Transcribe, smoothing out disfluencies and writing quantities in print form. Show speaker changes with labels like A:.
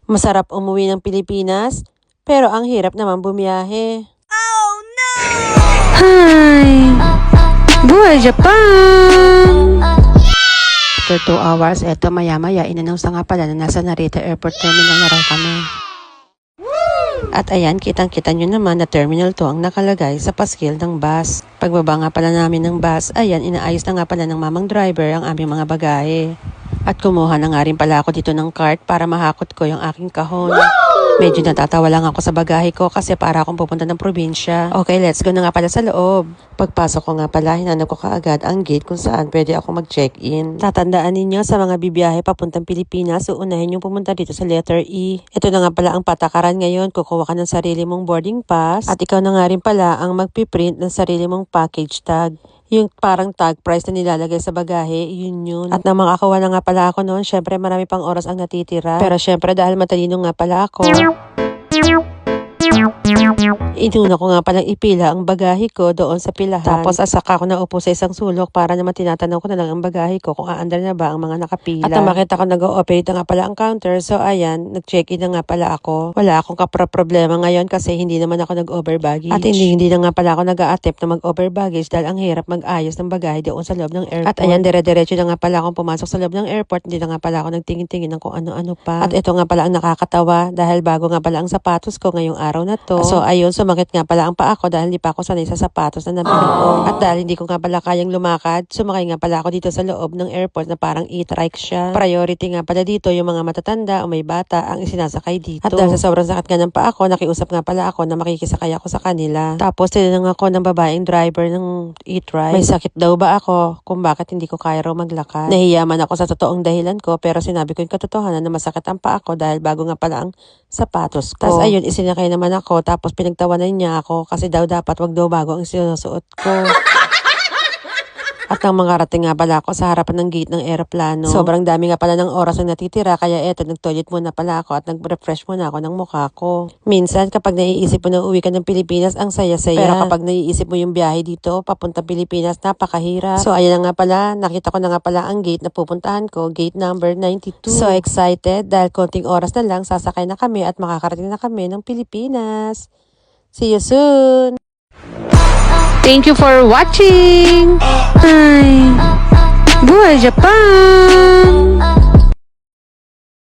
A: Masarap umuwi ng Pilipinas, pero ang hirap naman bumiyahe.
B: Oh no!
A: Hi! Buhay Japan! After 2 hours, eto maya-maya, inannounce na nga pala na nasa Narita Airport Terminal na raw kami. At ayan, kitang-kita nyo naman na Terminal 2 ang nakalagay sa paskil ng bus. Pagbaba nga pala namin ng bus, ayan, inaayos na nga pala ng mamang driver ang aming mga bagahe. At kumuha na nga rin pala ako dito ng cart para mahakot ko yung aking kahon. Medyo natatawa lang ako sa bagahe ko kasi para akong pupunta ng probinsya. Okay, let's go na nga pala sa loob. Pagpasok ko nga pala, hinanap ko kaagad ang gate kung saan pwede ako mag-check-in. Tatandaan ninyo sa mga bibiyahe papuntang Pilipinas, uunahin yung pumunta dito sa letter E. Ito na nga pala ang patakaran ngayon. Kukuha ka ng sarili mong boarding pass at ikaw na nga rin pala ang magpiprint ng sarili mong package tag. Yung parang tag price na nilalagay sa bagahe, yun. At nang makakuha na nga pala ako noon, syempre marami pang oras ang natitira. Pero syempre dahil matalino nga pala ako, inuna ko nga palang ipila ang bagahe ko doon sa pilahan. Tapos asaka ko na upo sa isang sulok para naman tinatanong ko na lang ang bagahe ko kung aandar na ba ang mga nakapila. At nang makita ko nag-ooperate na nga pala ang counter, so ayan, nag-check-in na nga pala ako. Wala akong problema ngayon kasi hindi naman ako nag-over baggage. At hindi na nga pala ako nag-a-attempt na mag-over baggage dahil ang hirap mag-ayos ng bagahe doon sa loob ng airport. At ayan, dire-diretso na nga pala akong pumasok sa loob ng airport. Hindi na nga pala ako nagtingin-tingin ng kung ano-ano pa. At ito nga pala ang nakakatawa dahil bago nga pala ang sapatos ko ngayong araw na to. So ayun, sumakit nga pala ang paa ko dahil hindi pa ako sanay sa sapatos na nabili ko. At dahil hindi ko nga pala kayang lumakad, sumakay nga pala ako dito sa loob ng airport na parang e-trike siya. Priority nga pala dito yung mga matatanda o may bata ang isinasakay dito. At dahil sa sobrang sakit nga ng paa ko, nakiusap nga pala ako na makikisakay ako sa kanila. Tapos tinanong ako ng babaeng driver ng e-trike, may sakit daw ba ako kung bakit hindi ko kaya raw maglakad. Nahiyaman ako sa totoong dahilan ko pero sinabi ko yung katotohanan na masakit ang paa ko dahil bago nga pala ang sapatos ko. Tapos ayun, isinakay naman ako tapos pinagtawanan niya ako kasi daw dapat wag daw bago ang sinusuot ko. At nang mangarating nga pala ako sa harapan ng gate ng eroplano, sobrang dami nga pala ng oras ang natitira kaya eto, nag-toilet muna pala ako at nag-refresh muna ako ng mukha ko. Minsan kapag naiisip mo na uwi ka ng Pilipinas, ang saya-saya. Pero kapag naiisip mo yung biyahe dito, papunta Pilipinas, napakahirap. So ayan na nga pala, nakita ko na nga pala ang gate na pupuntahan ko, gate number 92. So excited dahil konting oras na lang, sasakay na kami at makakarating na kami ng Pilipinas. See you soon!
C: Thank you for watching. Hi. Buhay Japan.